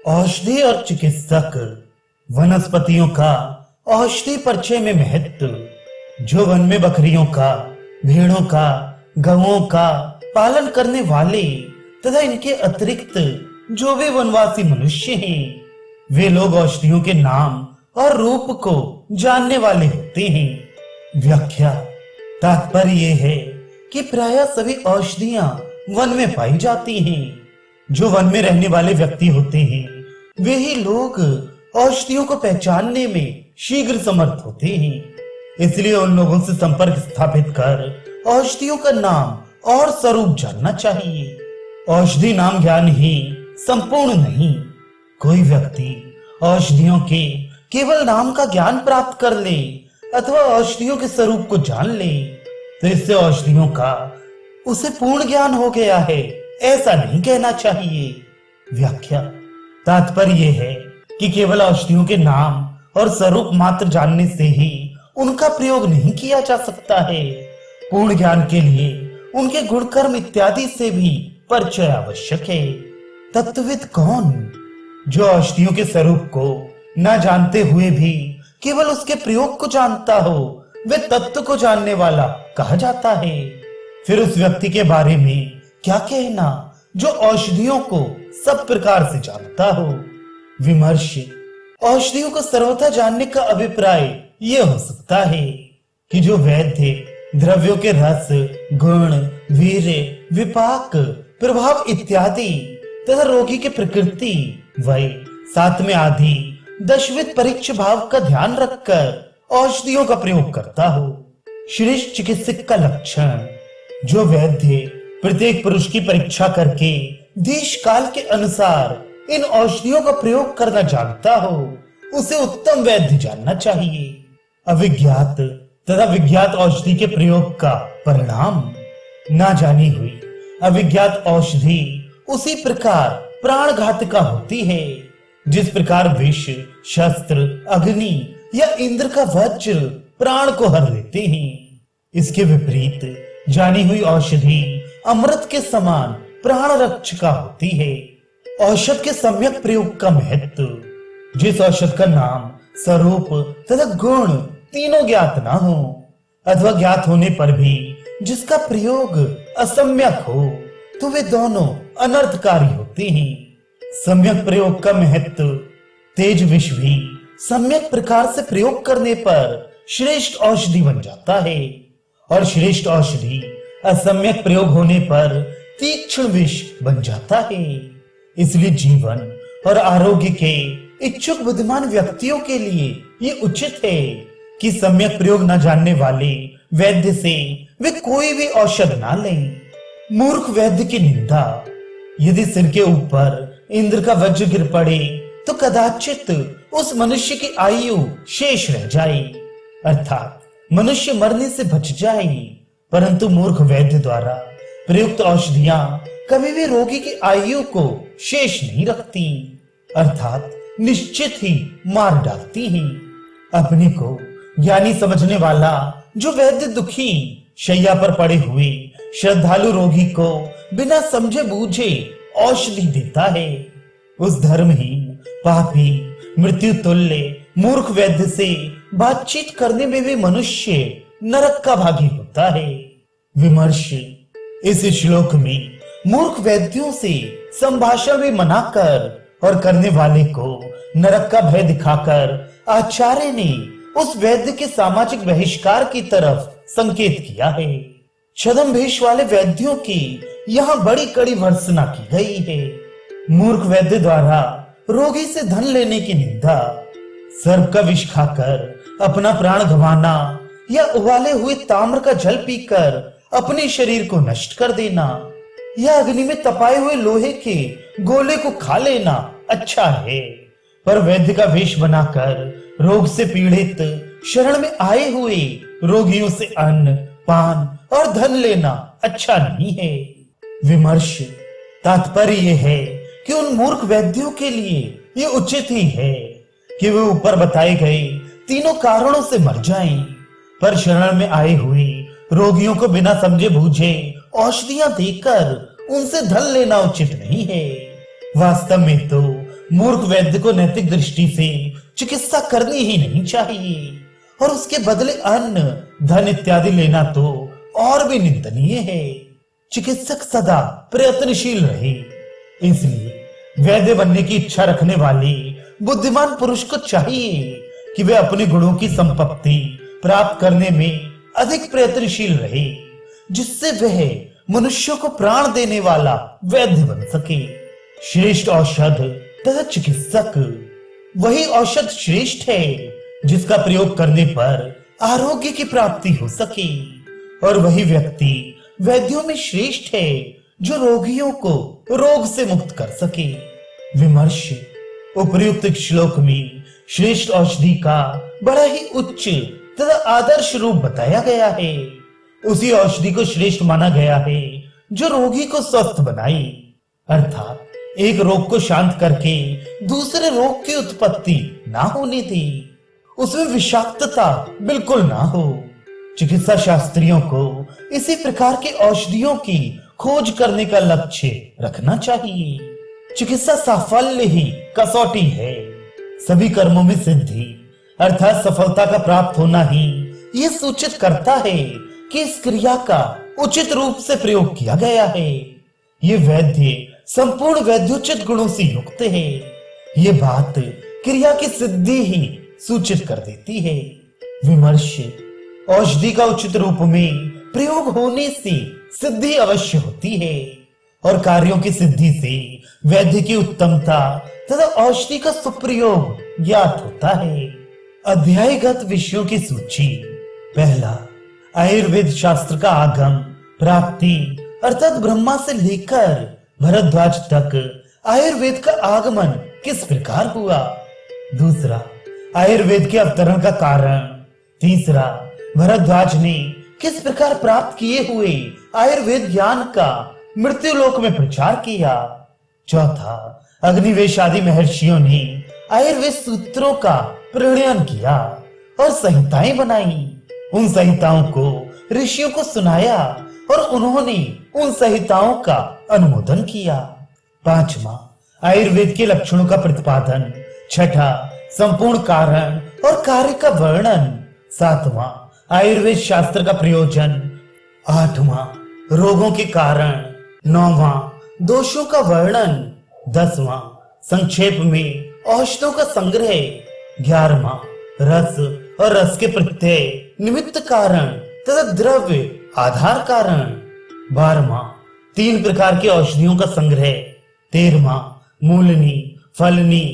औषधि और चिकित्सक वनस्पतियों का औषधि परिचय में महत्व। जो वन में बकरियों का, भेड़ों का, गौओं का पालन करने वाले तथा इनके अतिरिक्त जो भी वनवासी मनुष्य हैं, वे लोग औषधियों के नाम और रूप को जानने वाले होते हैं। व्याख्या तात्पर्य यह है कि प्रायः सभी औषधियां वन में पाई जाती हैं। जो वन में रहने वाले व्यक्ति होते हैं, वे ही लोग औषधियों को पहचानने में शीघ्र समर्थ होते हैं। इसलिए उन लोगों से संपर्क स्थापित कर औषधियों का नाम और स्वरूप जानना चाहिए। औषधि नाम ज्ञान ही संपूर्ण नहीं। कोई व्यक्ति औषधियों के केवल नाम का ज्ञान प्राप्त कर ले अथवा औषधियों के स्वरूप को जान ले तो इससे औषधियों का उसे पूर्ण ज्ञान हो गया है, ऐसा नहीं कहना चाहिए। व्याख्या तात्पर्य यह है कि केवल औषधियों के नाम और स्वरूप मात्र जानने से ही उनका प्रयोग नहीं किया जा सकता है। पूर्ण ज्ञान के लिए उनके गुण कर्म इत्यादि से भी परिचय आवश्यक है। तत्वविद कौन? जो औषधियों के स्वरूप को न जानते हुए भी केवल उसके प्रयोग को जानता हो, वे तत्व को जानने वाला कहा जाता है। फिर उस व्यक्ति के बारे में क्या कहना जो औषधियों को सब प्रकार से जानता हो। विमर्श औषधियों को सर्वथा जानने का अभिप्राय यह हो सकता है कि जो वैद्य द्रव्यों के रस, गुण, वीर्य, विपाक, प्रभाव इत्यादि तथा रोगी की प्रकृति, वय, सात्म्य आदि दशविध परीक्ष भाव का ध्यान रखकर औषधियों का प्रयोग करता हो। श्रेष्ठ चिकित्सक का लक्षण जो वैद्य प्रत्येक पुरुष की परीक्षा करके देश काल के अनुसार इन औषधियों का प्रयोग करना जानता हो, उसे उत्तम वैद्य जानना चाहिए। अविज्ञात तथा विज्ञात औषधि के प्रयोग का परिणाम ना जानी हुई अविज्ञात औषधि उसी प्रकार प्राणघातिका होती है जिस प्रकार विष, शस्त्र, अग्नि या इंद्र का वज्र प्राण को हर लेते हैं। इसके विपरीत जानी हुई औषधि अमृत के समान प्राण रक्षका होती है। औषध के सम्यक प्रयोग का महत्व। जिस औषध का नाम, स्वरूप तथा गुण तीनों ज्ञात ना हो अथवा ज्ञात होने पर भी जिसका प्रयोग असम्यक हो तो वे दोनों अनर्थकारी होते हैं। सम्यक प्रयोग का महत्व। तेज विष भी सम्यक प्रकार से प्रयोग करने पर श्रेष्ठ औषधि बन जाता है और श्रेष्ठ औषधि असम्यक प्रयोग होने पर तीक्ष्ण विष बन जाता है। इसलिए जीवन और आरोग्य के इच्छुक बुद्धिमान व्यक्तियों के लिए ये उचित है कि सम्यक प्रयोग न जानने वाले वैद्य से वे कोई भी औषध ना लें। मूर्ख वैद्य की निंदा। यदि सिर के ऊपर इंद्र का वज्र गिर पड़े तो कदाचित उस मनुष्य की आयु शेष रह जाए, अर्थात मनुष्य मरने से बच जाए, परंतु मूर्ख वैद्य द्वारा प्रयुक्त औषधियां कभी भी रोगी की आयु को शेष नहीं रखती, अर्थात निश्चित ही मार डालती ही। अपने को ज्ञानी समझने वाला जो वैद्य दुखी शैया पर पड़े हुए श्रद्धालु रोगी को बिना समझे बूझे औषधि देता है, उस धर्महीन, पापी, मृत्यु तुल्य मूर्ख वैद्य से बातचीत करने में भी मनुष्य नरक का भागी होता है। विमर्श इस श्लोक में मूर्ख वैद्यों से संभाषण भी मना कर और करने वाले को नरक का भय दिखाकर आचार्य ने उस वैद्य के सामाजिक बहिष्कार की तरफ संकेत किया है। छद्मवेश वाले वैद्यों की यहाँ बड़ी कड़ी भर्त्सना की गई है। मूर्ख वैद्य द्वारा रोगी से धन लेने की निंदा। सर्प का विष खाकर अपना प्राण गंवाना या उबाले हुए ताम्र का जल पीकर अपने शरीर को नष्ट कर देना या अग्नि में तपाए हुए लोहे के गोले को खा लेना अच्छा है, पर वैद्य का वेश बनाकर रोग से पीड़ित शरण में आए हुए रोगियों से अन्न, पान और धन लेना अच्छा नहीं है। विमर्श तात्पर्य यह है कि उन मूर्ख वैद्यों के लिए ये उचित ही है कि वे ऊपर बताए गए तीनों कारणों से मर जाएं, पर शरण में आए हुए रोगियों को बिना समझे बूझे औषधियां देकर उनसे धन लेना उचित नहीं है। वास्तव में तो मूर्ख वैद्य को नैतिक दृष्टि से चिकित्सा करनी ही नहीं चाहिए और उसके बदले अन्न, धन इत्यादि लेना तो और भी निंदनीय है। चिकित्सक सदा प्रयत्नशील रहे। इसलिए वैद्य बनने की इच्छा रखने वाले बुद्धिमान पुरुष को चाहिए कि वे अपने गुणों की संपत्ति प्राप्त करने में अधिक प्रयत्नशील रहे, जिससे वह मनुष्यों को प्राण देने वाला वैद्य बन सके। श्रेष्ठ औषध तथा चिकित्सक वही औषध श्रेष्ठ है जिसका प्रयोग करने पर आरोग्य की प्राप्ति हो सके, और वही व्यक्ति वैद्यों में श्रेष्ठ है जो रोगियों को रोग से मुक्त कर सके। विमर्श उपर्युक्त श्लोक में श्रेष्ठ औषधि का बड़ा ही उच्च तथा आदर्श रूप बताया गया है। उसी औषधि को श्रेष्ठ माना गया है जो रोगी को स्वस्थ बनाए, अर्थात एक रोग को शांत करके दूसरे रोग की उत्पत्ति ना होने दे, उसमें विषाक्तता बिल्कुल ना हो। चिकित्सा शास्त्रियों को इसी प्रकार के औषधियों की खोज करने का लक्ष्य रखना चाहिए। चिकित्सा साफल्य ही कसौटी है। सभी कर्मों में सिद्धि अर्थात सफलता का प्राप्त होना ही ये सूचित करता है कि इस क्रिया का उचित रूप से प्रयोग किया गया है। ये वैद्य संपूर्ण वैद्योचित गुणों से युक्त है। ये बात क्रिया की सिद्धि ही सूचित कर देती है। विमर्श औषधि का उचित रूप में प्रयोग होने से सिद्धि अवश्य होती है, और कार्यों की सिद्धि से वैद्य की उत्तमता तथा औषधि का सुप्रयोग ज्ञात होता है। अध्यायगत विषयों की सूची। पहला, आयुर्वेद शास्त्र का आगम, प्राप्ति अर्थात ब्रह्मा से लेकर भरद्वाज तक आयुर्वेद का आगमन किस प्रकार हुआ। दूसरा, आयुर्वेद के अवतरण का कारण। तीसरा, भरद्वाज ने किस प्रकार प्राप्त किए हुए आयुर्वेद ज्ञान का मृत्युलोक में प्रचार किया। चौथा, अग्निवेश आदि महर्षियों ने आयुर्वेद सूत्रों का प्रणयन किया और संहिताएं बनाई। उन संहिताओं को ऋषियों को सुनाया और उन्होंने उन संहिताओं का अनुमोदन किया। पांचवा, आयुर्वेद के लक्षणों का प्रतिपादन। छठा, संपूर्ण कारण और कार्य का वर्णन। सातवां, आयुर्वेद शास्त्र का प्रयोजन। आठवां, रोगों के कारण। नौवां, दोषों का वर्णन। 10वां, संक्षेप में औषधों का संग्रह। 11वां, रस और रस के प्रत्यय निमित्त कारण तथा द्रव्य आधार कारण। 12वां, 3 प्रकार के औषधियों का संग्रह। 13वां, मूलनी, फलनी,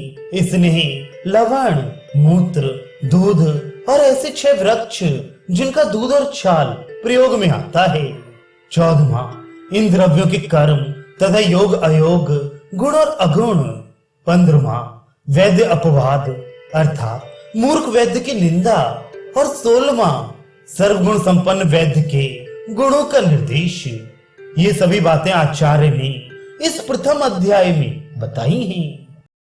स्नेह, लवण, मूत्र, दूध और ऐसे 6 वृक्ष जिनका दूध और छाल प्रयोग में आता है। 14वां, इन द्रव्यों के कर्म तथा योग अयोग, गुण और अगुण। 15वां, वैद्य अपवाद अर्थात मूर्ख वैद्य की निंदा। और 16वां, सर्वगुण संपन्न वैद्य के गुणों का निर्देश। ये सभी बातें आचार्य ने इस प्रथम अध्याय में बताई हैं।